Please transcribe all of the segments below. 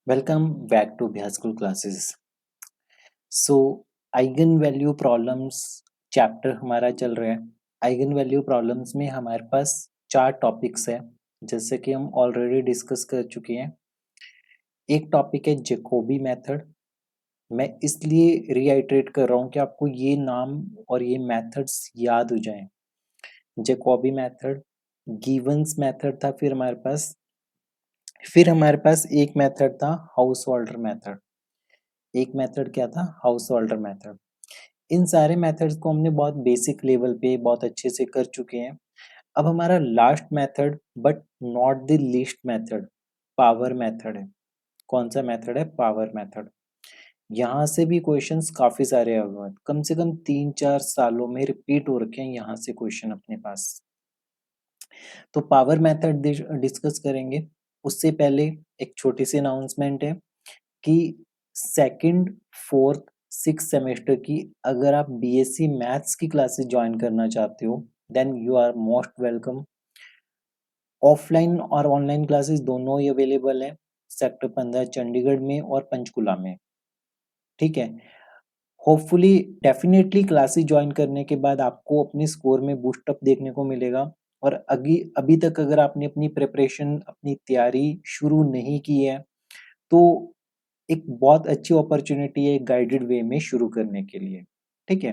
Welcome back to Bihar school classes. So eigen value problems chapter हमारा चल रहा है। आइगन वैल्यू प्रॉब्लम्स में हमारे पास 4 टॉपिक्स है, जैसे कि हम ऑलरेडी डिस्कस कर चुके हैं। एक टॉपिक है जैकोबी मेथड। मैं इसलिए रीआइट्रेट कर रहा हूँ कि आपको ये नाम और ये मेथड्स याद हो जाएं। जैकोबी मेथड, गिवंस मेथड था, फिर हमारे पास एक मेथड था हाउस होल्डर मेथड। एक मेथड क्या था? House holder method. इन सारे मेथड्स को हमने बहुत बेसिक लेवल पे बहुत अच्छे से कर चुके हैं। अब हमारा last method but not the least method power method है। कौन सा मेथड है? Power method. यहाँ से भी क्वेश्चंस काफी सारे आए हुए हैं, कम से कम 3-4 सालों में रिपीट हो रखे हैं यहाँ से क्वेश्चन अपने पास। तो पावर मेथड डिस्कस करेंगे। उससे पहले एक छोटी सी अनाउंसमेंट है कि सेकंड, फोर्थ, सिक्स सेमेस्टर की अगर आप बीएससी मैथ्स की क्लासेस ज्वाइन करना चाहते हो then you are most welcome. Offline और ऑनलाइन क्लासेस दोनों ही अवेलेबल है सेक्टर 15 चंडीगढ़ में और पंचकुला में। ठीक है, होपफुली डेफिनेटली क्लासेस ज्वाइन करने के बाद आपको अपने स्कोर में बूस्ट अप देखने को मिलेगा। और अभी तक अगर आपने अपनी प्रिपरेशन, अपनी तैयारी शुरू नहीं की है तो एक बहुत अच्छी अपॉर्चुनिटी है गाइडेड वे में शुरू करने के लिए। ठीक है,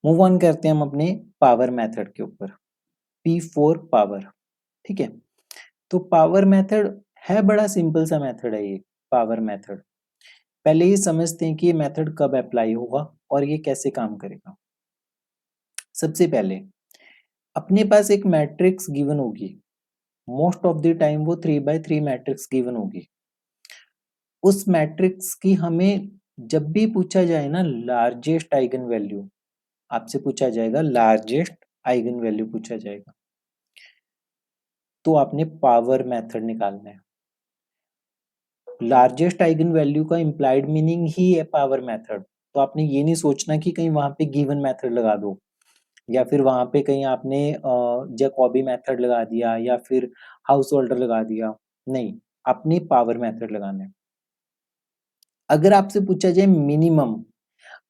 मूव ऑन करते हैं हम अपने पावर मेथड के ऊपर। P4 power. ठीक है, तो पावर मेथड है, बड़ा सिंपल सा मेथड है ये पावर मेथड। पहले ये समझते हैं कि ये मेथड कब अप्लाई होगा और ये कैसे काम करेगा। सबसे पहले अपने पास एक मैट्रिक्स गिवन होगी, मोस्ट ऑफ द टाइम वो 3x3 मैट्रिक्स गिवन होगी। उस मैट्रिक्स की हमें जब भी पूछा जाए ना लार्जेस्ट आइगन वैल्यू, आपसे पूछा जाएगा लार्जेस्ट आइगन वैल्यू पूछा जाएगा, तो आपने पावर मेथड निकालना है। लार्जेस्ट आइगन वैल्यू का इम्प्लाइड मीनिंग ही है पावर मेथड। तो आपने ये नहीं सोचना कि कहीं वहां पे गिवन मेथड लगा दो या फिर वहां पे कहीं आपने जैकोबी मेथड लगा दिया या फिर हाउस होल्डर लगा दिया। नहीं, आपने पावर मेथड लगाना है। अगर आपसे पूछा जाए मिनिमम,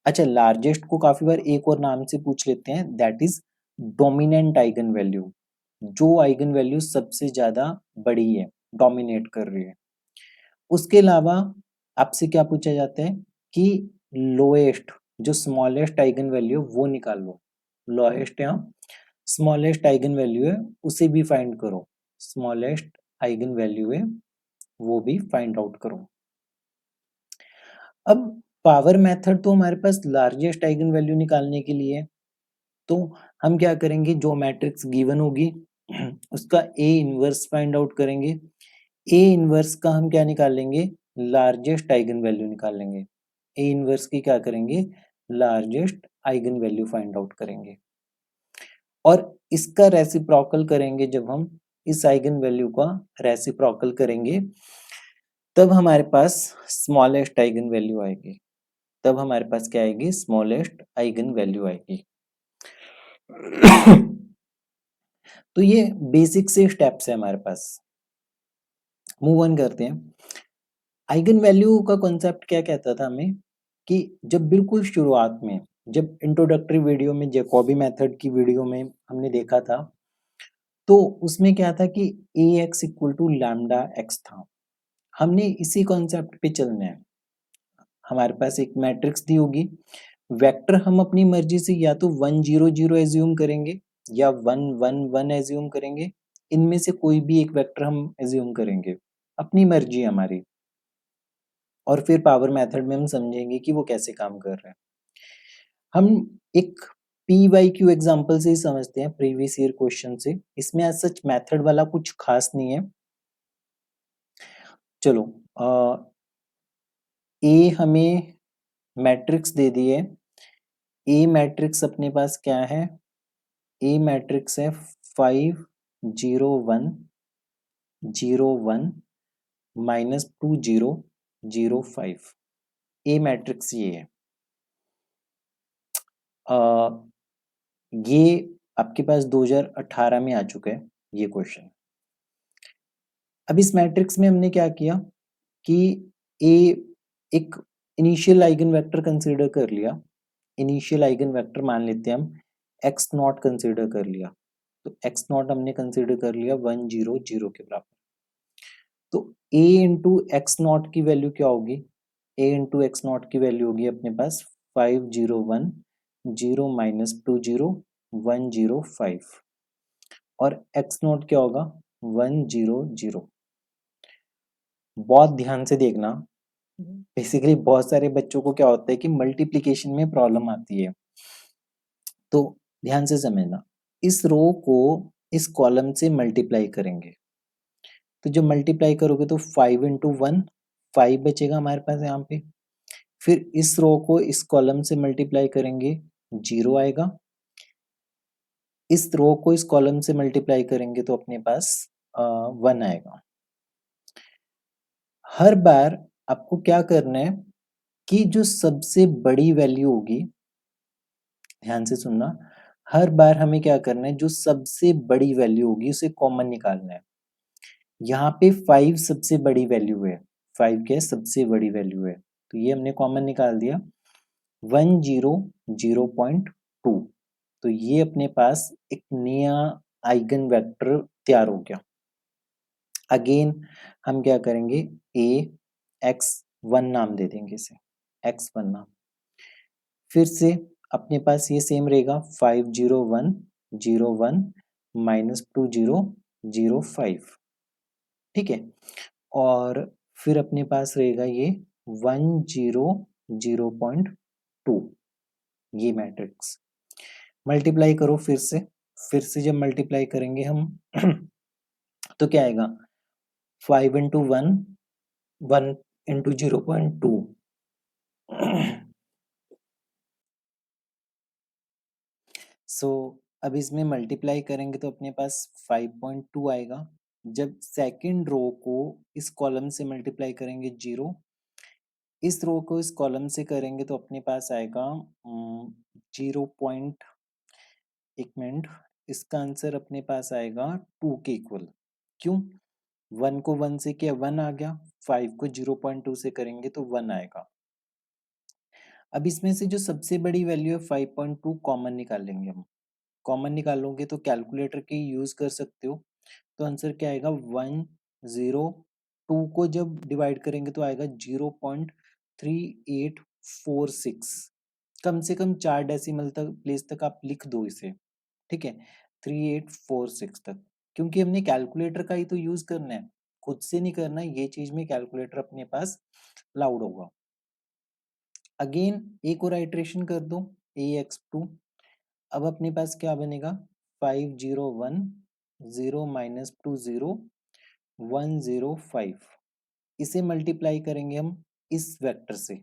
अच्छा लार्जेस्ट को काफी बार एक और नाम से पूछ लेते हैं, that is dominant eigen value. जो आइगन वैल्यू सबसे ज्यादा बड़ी है, डोमिनेट कर रही है। उसके अलावा आपसे क्या पूछा जाता है कि लोएस्ट, जो स्मॉलेस्ट आइगन वैल्यू वो निकाल लो। लोएस्ट या स्मॉलेस्ट आइगन वैल्यू है उसे भी फाइंड करो। स्मॉलेस्ट आइगन वैल्यू है वो भी फाइंड आउट करो। अब पावर मेथड तो हमारे पास लार्जेस्ट आइगन वैल्यू निकालने के लिए है, तो हम क्या करेंगे, जो मैट्रिक्स गिवन होगी उसका ए इनवर्स फाइंड आउट करेंगे। ए इनवर्स का हम क्या निकालेंगे? लार्जेस्ट आइगन वैल्यू निकाल लेंगे। ए इनवर्स की क्या करेंगे? Largest eigen value find out करेंगे और इसका रेसिप्रोकल करेंगे। जब हम इस आइगन वैल्यू का रेसिप्रोकल करेंगे तब हमारे पास स्मॉलेस्ट आइगन वैल्यू आएगी। तब हमारे पास क्या आएगी? स्मॉलेस्ट आइगन वैल्यू आएगी। तो ये बेसिक से स्टेप्स है हमारे पास। मूव ऑन करते हैं। आइगन वैल्यू का कॉन्सेप्ट क्या कहता था हमें कि जब बिल्कुल शुरुआत में, जब इंट्रोडक्टरी वीडियो में, जैकोबी मेथड की वीडियो में हमने देखा था, तो उसमें क्या था कि A X equal to lambda X था। हमने इसी कॉन्सेप्ट पे चलना है। हमारे पास एक मैट्रिक्स दी होगी, वेक्टर हम अपनी मर्जी से या तो 1 0 0 एज्यूम करेंगे या 1 1 1 एज्यूम करेंगे। इनमें से कोई भी एक वेक्टर हम एज्यूम करेंगे, अपनी मर्जी है हमारी। और फिर पावर मेथड में हम समझेंगे कि वो कैसे काम कर रहा है। हम एक PYQ एग्जांपल से ही समझते हैं, प्रीवियस ईयर क्वेश्चन से। इसमें एज सच मेथड वाला कुछ खास नहीं है। चलो, ए हमें मैट्रिक्स दे दी है। ए मैट्रिक्स अपने पास क्या है? ए मैट्रिक्स है 5 0 1 0 1 -2 0 0 5। ए मैट्रिक्स ये है। ये आपके पास 2018 में आ चुका है ये क्वेश्चन। अब इस मैट्रिक्स में हमने क्या किया कि ए एक इनिशियल आइगन वेक्टर कंसीडर कर लिया, इनिशियल आइगन वेक्टर मान लेते हैं हम एक्स नॉट कंसीडर कर लिया, तो एक्स नॉट हमने कंसीडर कर लिया 1 0 0 के बराबर। तो a इंटू एक्स नॉट की वैल्यू क्या होगी, a इंटू एक्स नॉट की वैल्यू होगी अपने पास 5 0 1 0 माइनस 2 0 1 0 5 और एक्स नॉट क्या होगा 1 0 0। बहुत ध्यान से देखना, बेसिकली बहुत सारे बच्चों को क्या होता है कि मल्टीप्लिकेशन में प्रॉब्लम आती है, तो ध्यान से समझना। इस रो को इस कॉलम से मल्टीप्लाई करेंगे, तो जब मल्टीप्लाई करोगे तो 5 इंटू 1 5 बचेगा हमारे पास यहाँ पे। फिर इस रो को इस कॉलम से मल्टीप्लाई करेंगे 0 आएगा, इस रो को इस कॉलम से मल्टीप्लाई करेंगे तो अपने पास 1 आएगा। हर बार आपको क्या करना है कि जो सबसे बड़ी वैल्यू होगी, ध्यान से सुनना, हर बार हमें क्या करना है, जो सबसे बड़ी वैल्यू होगी उसे कॉमन निकालना है। यहाँ पे 5 सबसे बड़ी वैल्यू है, 5 क्या है सबसे बड़ी वैल्यू है, तो ये हमने कॉमन निकाल दिया 1 0 0.2, तो ये अपने पास एक नया आइगन वेक्टर तैयार हो गया। अगेन हम क्या करेंगे, a x1 नाम दे देंगे इसे, x1 नाम। फिर से अपने पास ये सेम रहेगा 5 0 1 0 1 माइनस 2 0 0 5, ठीक है। और फिर अपने पास रहेगा ये 1 0 0.2, ये मैट्रिक्स। मल्टीप्लाई करो फिर से जब मल्टीप्लाई करेंगे हम तो क्या आएगा 5 इंटू 1 1 इंटू 0.2 सो अब इसमें मल्टीप्लाई करेंगे तो अपने पास 5.2 आएगा। जब सेकंड रो को इस कॉलम से मल्टीप्लाई करेंगे 0, इस रो को इस कॉलम से करेंगे तो अपने पास आएगा 0 पॉइंट, एक मिनट, इसका आंसर अपने पास आएगा 2 के इक्वल। क्यों, 1 को 1 से किया 1 आ गया, 5 को 0.2 से करेंगे तो 1 आएगा। अब इसमें से जो सबसे बड़ी वैल्यू है 5.2 कॉमन निकाल लेंगे हम। कॉमन निकालोगे तो कैलकुलेटर की यूज कर सकते हो, तो आंसर क्या आएगा 1 0 2 को जब डिवाइड करेंगे तो आएगा 0.3846। कम से कम 4 डेसिमल तक प्लेस तक आप लिख दो इसे, ठीक है, 3846 तक, क्योंकि हमने कैलकुलेटर का ही तो यूज करना है, खुद से नहीं करना है, ये चीज में कैलकुलेटर अपने पास लाउड होगा। अगेन एक और आइट्रेशन कर दो ax2, अब अपने पास क्या बनेगा 5 0 1 0 माइनस 2 0 1 0 5, इसे मल्टीप्लाई करेंगे हम इस वेक्टर से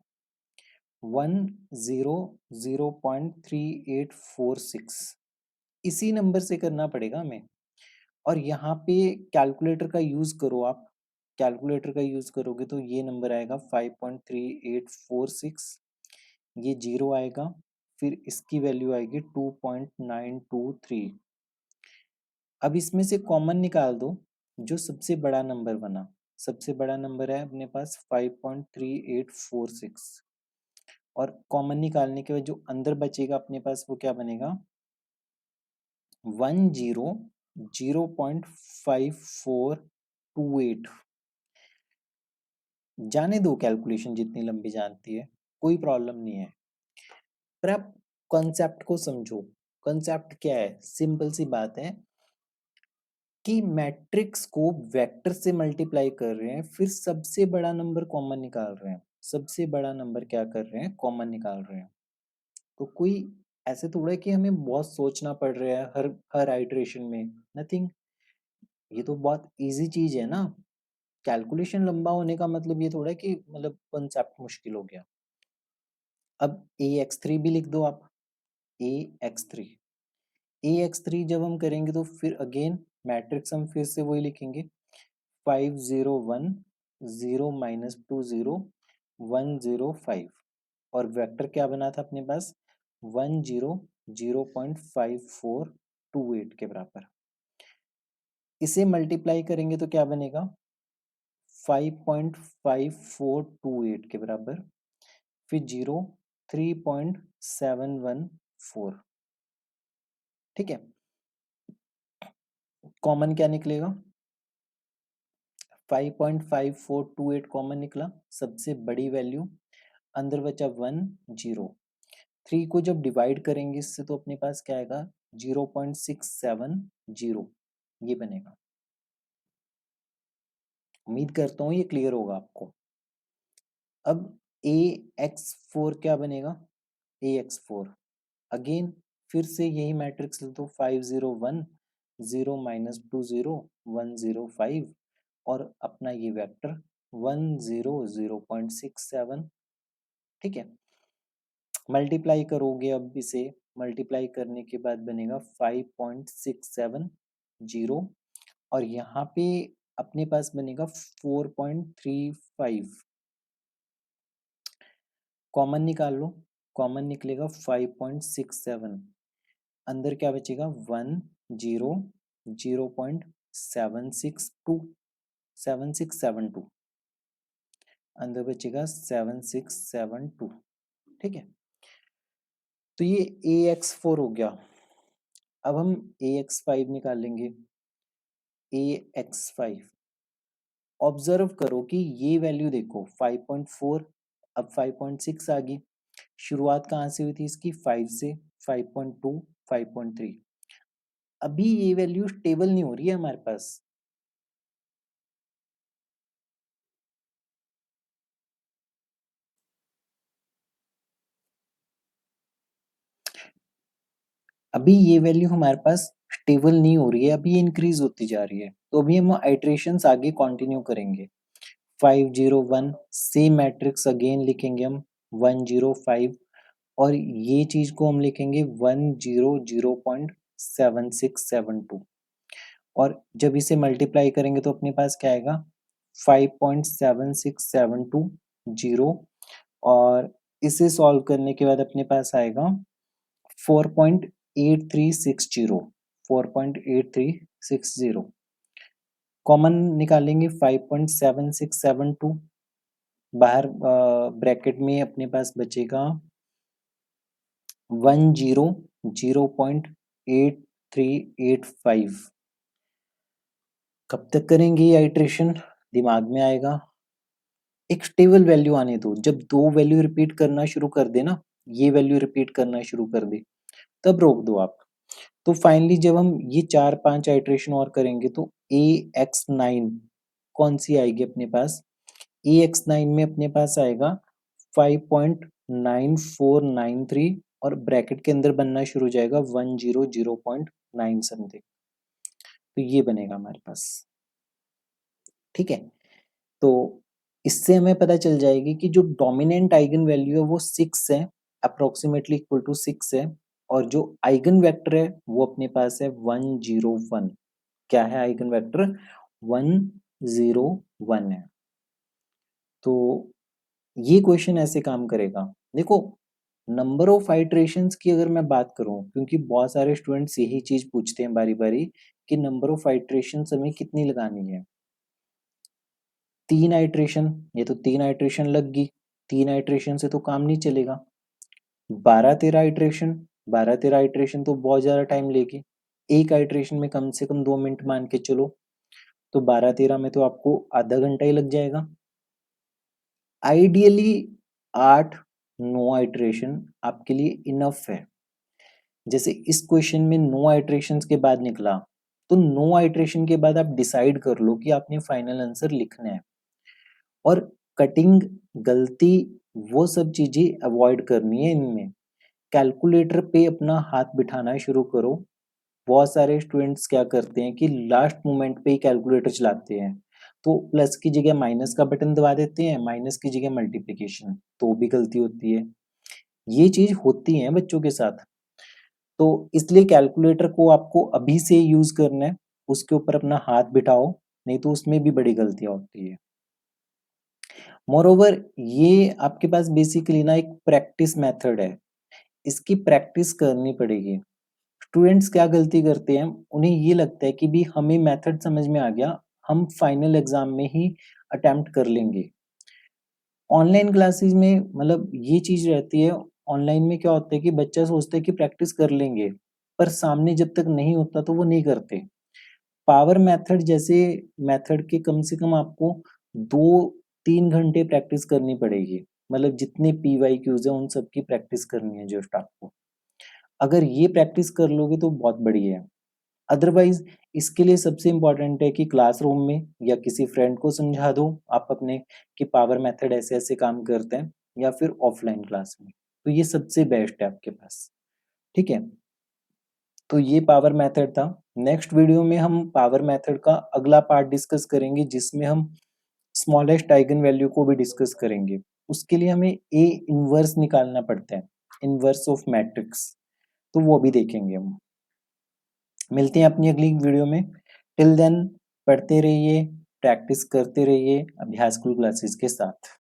1 0 0.3846, इसी नंबर से करना पड़ेगा हमें। और यहाँ पे कैलकुलेटर का यूज करो आप, कैलकुलेटर का यूज करोगे तो ये नंबर आएगा 5.3846, ये 0 आएगा, फिर इसकी वैल्यू आएगी 2.923। अब इसमें से कॉमन निकाल दो जो सबसे बड़ा नंबर बना, सबसे बड़ा नंबर है अपने पास 5.3846, और कॉमन निकालने के बाद जो अंदर बचेगा अपने पास वो क्या बनेगा 1 0 0.5428। जाने दो कैलकुलेशन जितनी लंबी जानती है, कोई प्रॉब्लम नहीं है, पर आप कॉन्सेप्ट को समझो। कॉन्सेप्ट क्या है, सिंपल सी बात है कि मैट्रिक्स को वेक्टर से मल्टीप्लाई कर रहे हैं, फिर सबसे बड़ा नंबर कॉमन निकाल रहे हैं, सबसे बड़ा नंबर क्या कर रहे हैं कॉमन निकाल रहे हैं। तो कोई ऐसे थोड़ा है कि हमें बहुत सोचना पड़ रहा है हर हर आइटरेशन में, नथिंग, ये तो बहुत इजी चीज है ना। कैलकुलेशन लंबा होने का मतलब ये थोड़ा है कि मतलब कॉन्सेप्ट मुश्किल हो गया। अब ax3 भी लिख दो आप, ax3, ax3 जब हम करेंगे तो फिर अगेन मैट्रिक्स हम फिर से वही लिखेंगे 5 0 1 0 माइनस 2 0 1 0 5, और वेक्टर क्या बना था अपने पास 1 0 0.5428 के बराबर। इसे मल्टीप्लाई करेंगे तो क्या बनेगा 5.5428 के बराबर, फिर 0 3.714। ठीक है, कॉमन क्या निकलेगा? 5.5428 कॉमन निकला, सबसे बड़ी वैल्यू, अंदर बचा 1 0। 3 को जब डिवाइड करेंगे इससे तो अपने पास क्या आएगा? 0.670, ये बनेगा। उम्मीद करता हूँ ये क्लियर होगा आपको। अब AX4 क्या बनेगा? AX4 अगेन फिर से यही मैट्रिक्स ले दो, 5 0 1 0 -2 0 1 0 5 और अपना ये वेक्टर 1 0 0.67। ठीक है, मल्टीप्लाई करोगे, अब इसे मल्टीप्लाई करने के बाद बनेगा 5.670 और यहाँ पे अपने पास बनेगा 4.35। कॉमन निकाल लो, कॉमन निकलेगा 5.67, अंदर क्या बचेगा? 1 0 0.762 अंदर बचेगा 7672। ठीक है, तो ये AX4 हो गया। अब हम AX5 निकालेंगे। AX5 ऑब्जर्व करो कि ये वैल्यू देखो 5.4, अब 5.6 आ गई। शुरुआत कहाँ से हुई थी इसकी? 5 से, 5.2 5.3। अभी ये वैल्यू स्टेबल नहीं हो रही है हमारे पास। अभी ये वैल्यू हमारे पास स्टेबल नहीं हो रही है, अभी इंक्रीज होती जा रही है। तो अभी हम आइट्रेशंस आगे कंटिन्यू करेंगे। 5 0 1 सेम मैट्रिक्स अगेन लिखेंगे हम 1 0 5 और ये चीज को हम लिखेंगे 1 0 0.7672 और जब इसे मल्टीप्लाई करेंगे तो अपने पास क्या आएगा? 5.7672 और इसे सॉल्व करने के बाद अपने पास आएगा 4.8360 4.8360। कॉमन निकालेंगे 5.7672, बाहर ब्रैकेट में अपने पास बचेगा 1 0 0.8385। कब तक करेंगे ये आइट्रेशन? दिमाग में आएगा, एक स्टेबल वैल्यू आने दो। जब दो वैल्यू रिपीट करना शुरू कर दे ना, ये वैल्यू रिपीट करना शुरू कर दे, तब रोक दो आप। तो फाइनली जब हम ये 4-5 आइट्रेशन और करेंगे तो AX9 कौन सी आएगी अपने पास? AX9 में अपने पास आएगा 5.9493 और ब्रैकेट के अंदर बनना शुरू हो जाएगा 100 0.9 समथिंग। तो ये बनेगा हमारे पास। ठीक है, तो इससे हमें पता चल जाएगी कि जो डोमिनेंट आइगन वैल्यू है वो 6 है, अप्रोक्सीमेटली इक्वल टू 6 है और जो आइगन वेक्टर है वो अपने पास है 101। क्या है आइगन वेक्टर? 101 है। तो ये क्वेश्चन ऐसे काम करेगा। देखो, नंबर ऑफ आइट्रेशंस की अगर मैं बात करूं, क्योंकि बहुत सारे स्टूडेंट्स यही चीज पूछते हैं बारी बारी कि नंबर ऑफ आइट्रेशंस हमें कितनी लगानी है। 3 आइट्रेशन, ये तो 3 आइट्रेशन लग गई, 3 आइट्रेशन से तो काम नहीं चलेगा। 12-13 आइट्रेशन, 12-13 आइट्रेशन तो बहुत ज्यादा टाइम लेगी। एक आइट्रेशन में कम से कम 2 मिनट मान के चलो, तो 12-13 में तो आपको आधा घंटा ही लग जाएगा। आइडियली 8-9 आइट्रेशन आपके लिए इनफ है। जैसे इस क्वेश्चन में 9 आइट्रेशंस के बाद निकला, तो 9 आइट्रेशन के बाद आप डिसाइड कर लो कि आपने फाइनल आंसर लिखना है। और कटिंग, गलती, वो सब चीजें अवॉइड करनी है इनमें। कैलकुलेटर पे अपना हाथ बिठाना शुरू करो। बहुत सारे स्टूडेंट्स क्या करते हैं कि लास्ट मोमेंट पे ही कैलकुलेटर चलाते हैं, तो प्लस की जगह माइनस का बटन दबा देते हैं, माइनस की जगह मल्टीप्लिकेशन, तो भी गलती होती है। ये चीज होती है बच्चों के साथ, तो इसलिए कैलकुलेटर को आपको अभी से यूज करना है, उसके ऊपर अपना हाथ बिठाओ, नहीं तो उसमें भी बड़ी गलतियां होती है। मोरोवर ये आपके पास बेसिकली ना एक प्रैक्टिस मेथड है, इसकी प्रैक्टिस करनी पड़ेगी। स्टूडेंट्स क्या गलती करते हैं, उन्हें ये लगता है कि भी हमें मेथड समझ में आ गया, हम फाइनल एग्ज़ाम में ही अटेम्प्ट कर लेंगे। ऑनलाइन क्लासेस में मतलब ये चीज़ रहती है, ऑनलाइन में क्या होता है कि बच्चा सोचता है कि प्रैक्टिस कर लेंगे, पर सामने जब तक नहीं होता तो वो नहीं करते। पावर मेथड जैसे मेथड के कम से कम आपको 2-3 घंटे प्रैक्टिस करनी पड़ेगी। मतलब जितने पीवाईक्यूज़ हैं उन सब की प्रैक्टिस करनी है जस्ट आपको। अगर ये प्रैक्टिस कर लोगे तो बहुत बढ़िया है। अदरवाइज़ इसके लिए सबसे इम्पोर्टेंट है कि क्लासरूम में या किसी फ्रेंड को समझा दो आप अपने कि पावर मेथड ऐसे-ऐसे काम करते हैं या फिर ऑफलाइन क्लास में। तो ये सबसे बेस्ट है आपके पास, ठीक है? तो ये पावर मेथड था। नेक्स्ट वीडियो में हम पावर मेथड का अगला पार्ट डिस्कस करेंगे जिसमें हम स्मॉलेस्ट आइगन वैल्यू को भी डिस्कस करेंगे। उसके लिए हमें ए इन्वर्स निकालना पड़ता है, इन्वर्स ऑफ मैट्रिक्स, तो वो भी देखेंगे हम। मिलते हैं अपनी अगली वीडियो में। टिल देन पढ़ते रहिए, प्रैक्टिस करते रहिए अभ्यास क्लासेस के साथ।